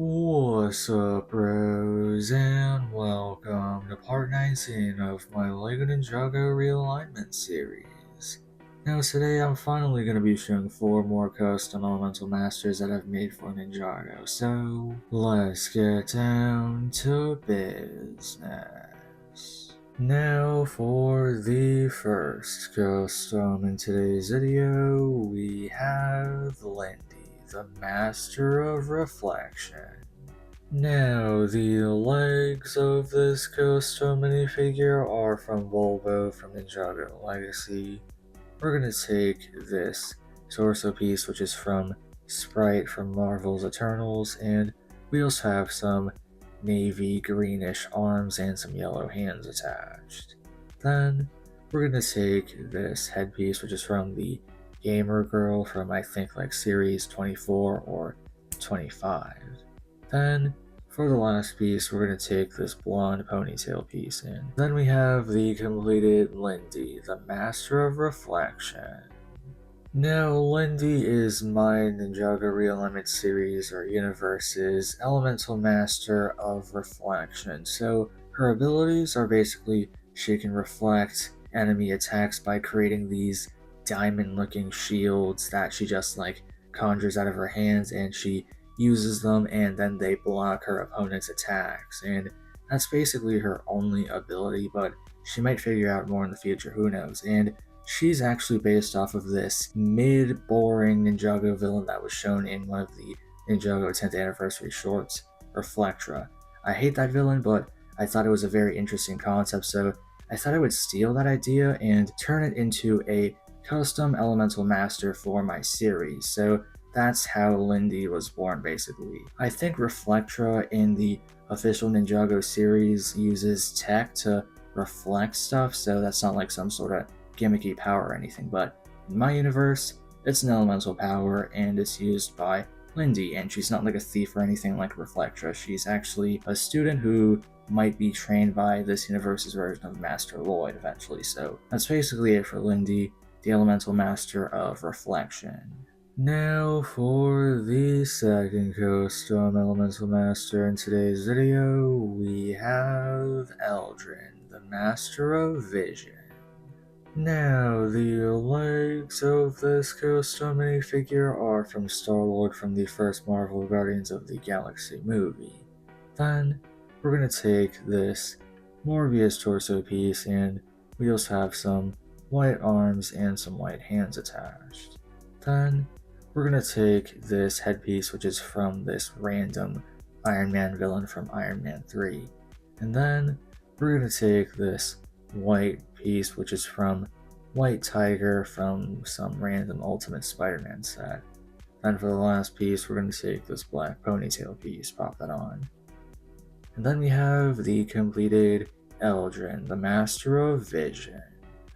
What's up, bros, and welcome to part 19 of my LEGO Ninjago Realignment series. Now today I'm finally going to be showing 4 more custom elemental masters that I've made for Ninjago, so let's get down to business. Now for the first custom in today's video, we have Lyndy, the Master of Reflection. Now, the legs of this custom minifigure are from Volvo from Ninjago Legacy. We're going to take this torso piece, which is from Sprite from Marvel's Eternals, and we also have some navy greenish arms and some yellow hands attached. Then we're going to take this headpiece, which is from the Gamer Girl from I think like series 24 or 25. Then for the last piece, we're going to take this blonde ponytail piece in. Then we have the completed Lyndy, the Master of Reflection. Now, Lyndy is my Ninjago Realignment series or universe's elemental master of reflection. So her abilities are basically she can reflect enemy attacks by creating these diamond-looking shields that she just like conjures out of her hands, and she uses them and then they block her opponent's attacks. And that's basically her only ability, but she might figure out more in the future, who knows. And she's actually based off of this mid-boring Ninjago villain that was shown in one of the Ninjago 10th anniversary shorts, Reflectra. I hate that villain, but I thought it was a very interesting concept, so I thought I would steal that idea and turn it into a custom elemental master for my series. So that's how Lyndy was born, basically. I think Reflectra in the official Ninjago series uses tech to reflect stuff, so that's not like some sort of gimmicky power or anything, but in my universe, it's an elemental power and it's used by Lyndy, and she's not like a thief or anything like Reflectra. She's actually a student who might be trained by this universe's version of Master Lloyd eventually. So that's basically it for Lyndy, the elemental master of reflection. Now for the second custom elemental master in today's video, we have Eldrin, the master of vision. Now, the legs of this custom minifigure are from Star-Lord from the first Marvel Guardians of the Galaxy movie. Then, we're going to take this Morbius torso piece, and we also have some white arms and some white hands attached. Then, we're going to take this headpiece, which is from this random Iron Man villain from Iron Man 3. And then, we're going to take this white piece, which is from White Tiger from some random Ultimate Spider-Man set. Then for the last piece, we're going to take this black ponytail piece, pop that on. And then we have the completed Eldrin, the Master of Vision.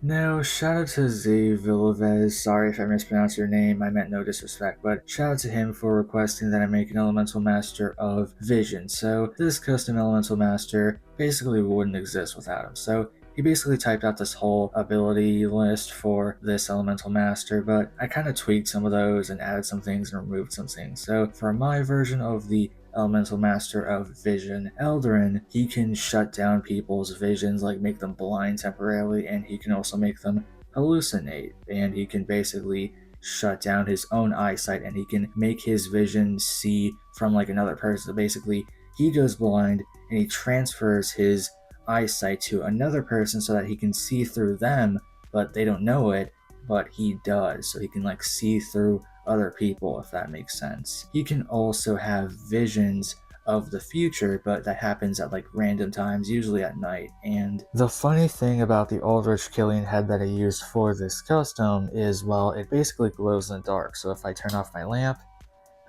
Now, shout out to Z Villavez, sorry if I mispronounced your name, I meant no disrespect, but shout out to him for requesting that I make an Elemental Master of Vision. So, this custom Elemental Master basically wouldn't exist without him. So, he basically typed out this whole ability list for this Elemental Master, but I kind of tweaked some of those and added some things and removed some things. So, for my version of the Elemental Master of Vision, Eldrin, he can shut down people's visions, like make them blind temporarily, and he can also make them hallucinate, and he can basically shut down his own eyesight, and he can make his vision see from like another person. So basically, he goes blind, and he transfers his eyesight to another person so that he can see through them, but they don't know it, but he does, so he can like see through other people, if that makes sense. He can also have visions of the future, but that happens at like random times, usually at night. And the funny thing about the Aldrich Killian head that I used for this custom is, well, it basically glows in the dark. So if I turn off my lamp,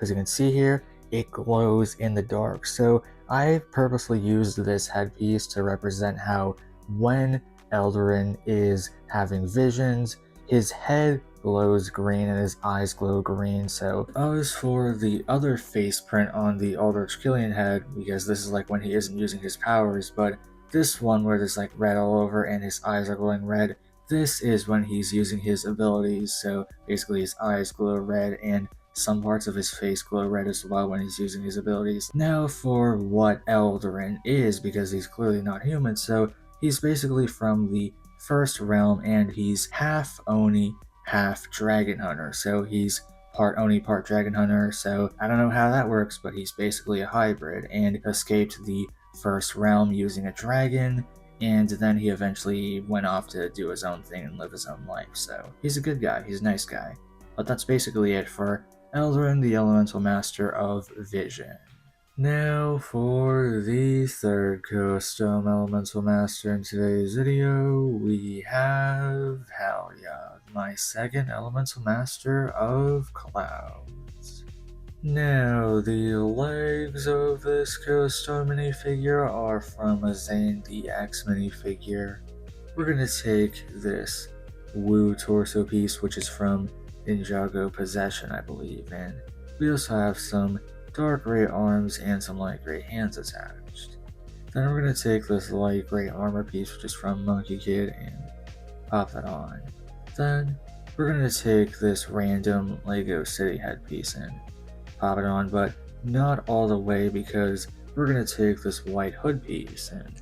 as you can see here, it glows in the dark. So I purposely used this headpiece to represent how when Eldrin is having visions, his head glows green and his eyes glow green. So as for the other face print on the Aldrich Killian head, because this is like when he isn't using his powers, but this one where there's like red all over and his eyes are glowing red, this is when he's using his abilities. So basically his eyes glow red and some parts of his face glow red as well when he's using his abilities. Now for what Eldrin is, because he's clearly not human, so he's basically from the first realm, and he's half Oni, half Dragon Hunter. So he's part Oni, part Dragon Hunter, so I don't know how that works, but he's basically a hybrid, and escaped the first realm using a dragon, and then he eventually went off to do his own thing and live his own life. So he's a good guy, he's a nice guy. But that's basically it for Eldrin, the Elemental Master of Vision. Now for the third custom Elemental Master in today's video, we have Halya, my second Elemental Master of Clouds. Now, the legs of this custom minifigure are from a Zane DX minifigure. We're going to take this Wu torso piece, which is from Ninjago Possession, I believe, and we also have some dark gray arms and some light gray hands attached. Then we're going to take this light gray armor piece, which is from Monkey Kid, and pop that on. Then we're going to take this random Lego City headpiece and pop it on, but not all the way, because we're going to take this white hood piece and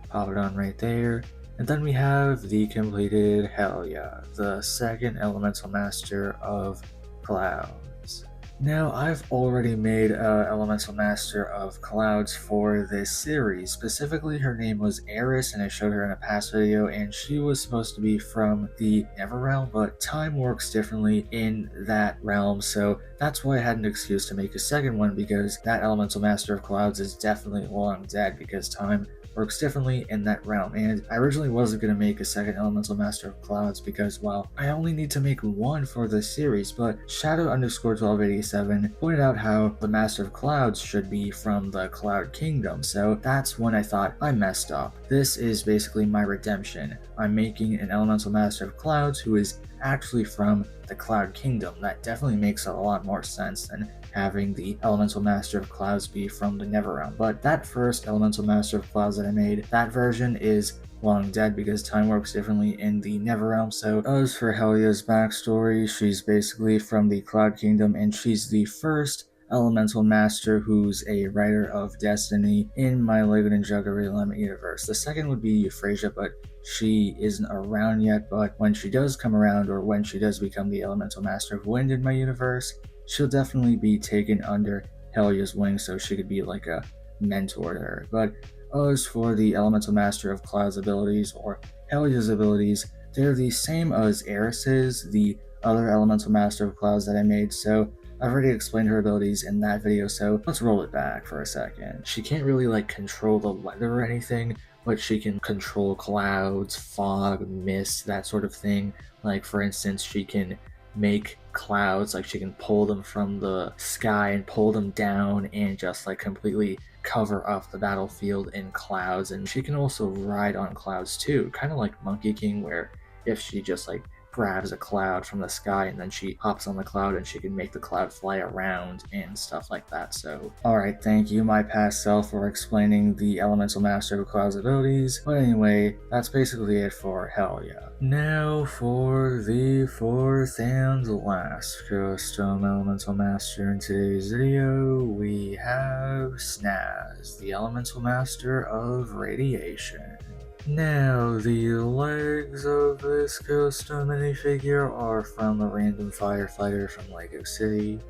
pop it on right there. And then we have the completed Halya, the second Elemental Master of Clouds. Now, I've already made an Elemental Master of Clouds for this series. Specifically, her name was Eris, and I showed her in a past video, and she was supposed to be from the Never Realm, but time works differently in that realm, so that's why I had an excuse to make a second one, because that Elemental Master of Clouds is definitely long dead, because time works differently in that realm. And I originally wasn't going to make a second Elemental Master of Clouds because, well, I only need to make one for this series, but Shadow_1287 pointed out how the Master of Clouds should be from the Cloud Kingdom, so that's when I thought I messed up. This is basically my redemption. I'm making an Elemental Master of Clouds who is actually from the Cloud Kingdom. That definitely makes a lot more sense than having the Elemental Master of Clouds be from the Neverrealm. But that first Elemental Master of Clouds that I made, that version is long dead because time works differently in the Neverrealm. So as for Halya's backstory, she's basically from the Cloud Kingdom, and she's the first Elemental Master who's a writer of Destiny in my LEGO Ninjago Realignment universe. The second would be Euphrasia, but she isn't around yet, but when she does come around, or when she does become the Elemental Master of Wind in my universe, she'll definitely be taken under Halya's wing, so she could be like a mentor to her. But as for the Elemental Master of Cloud's abilities, or Halya's abilities, they're the same as Eris's, the other Elemental Master of Clouds that I made, so I've already explained her abilities in that video, so let's roll it back for a second. She can't really like control the weather or anything, but she can control clouds, fog, mist, that sort of thing. Like for instance, she can make clouds, like she can pull them from the sky and pull them down and just like completely cover up the battlefield in clouds. And she can also ride on clouds too, kind of like Monkey King, where if she just like grabs a cloud from the sky and then she hops on the cloud and she can make the cloud fly around and stuff like that. So alright, thank you my past self for explaining the Elemental Master of Cloud's abilities, but anyway, that's basically it for Halya. Now for the fourth and last custom Elemental Master in today's video, we have Snazz, the Elemental Master of Radiation. Now, the legs of this custom minifigure are from a random firefighter from LEGO City.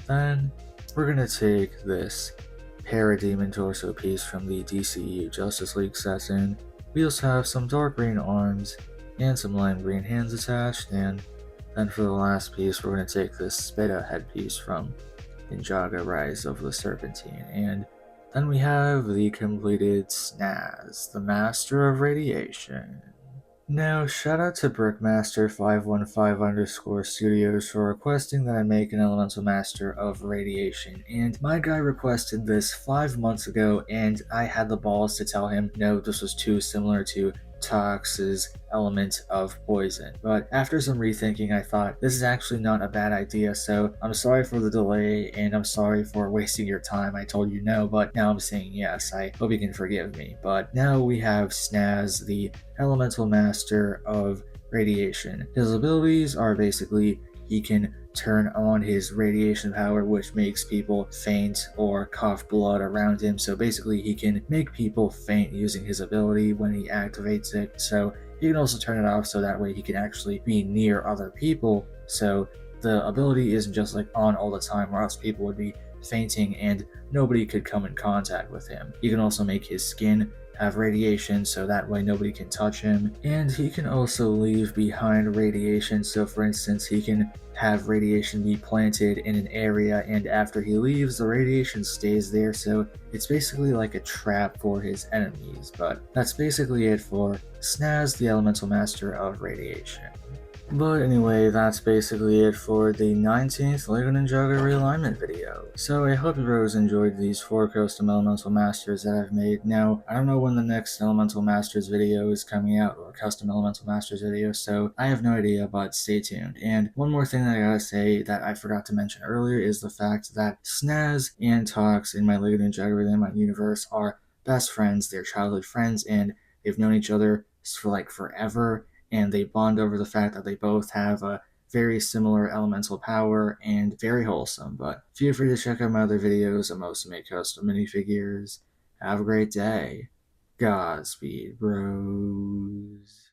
Then, we're gonna take this Parademon torso piece from the DCU Justice League session. We also have some dark green arms and some lime green hands attached, and then for the last piece, we're gonna take this Spita headpiece from Ninjago Rise of the Serpentine, and then we have the completed Snazz, the Master of Radiation. Now, shout out to Brickmaster515_studios for requesting that I make an Elemental Master of Radiation, and my guy requested this 5 months ago, and I had the balls to tell him no, this was too similar to Tox's element of poison. But after some rethinking, I thought this is actually not a bad idea, so I'm sorry for the delay and I'm sorry for wasting your time. I told you no, but now I'm saying yes. I hope you can forgive me. But now we have Snazz, the Elemental Master of Radiation. His abilities are basically he can turn on his radiation power, which makes people faint or cough blood around him. So basically, he can make people faint using his ability when he activates it. So he can also turn it off so that way he can actually be near other people. So the ability isn't just like on all the time, or else people would be fainting and nobody could come in contact with him. He can also make his skin have radiation so that way nobody can touch him, and he can also leave behind radiation. So for instance, he can have radiation be planted in an area, and after he leaves, the radiation stays there, so it's basically like a trap for his enemies. But that's basically it for Snazz, the Elemental Master of Radiation. But anyway, that's basically it for the 19th LEGO Ninjago Realignment video. So I hope you bros enjoyed these 4 custom Elemental Masters that I've made. Now, I don't know when the next Elemental Masters video is coming out, or custom Elemental Masters video, so I have no idea, but stay tuned. And one more thing that I gotta say that I forgot to mention earlier is the fact that Snazz and Tox in my LEGO Ninjago Realignment universe are best friends, they're childhood friends, and they've known each other for like forever, and they bond over the fact that they both have a very similar elemental power and very wholesome. But feel free to check out my other videos. I mostly make custom minifigures. Have a great day. Godspeed, bros.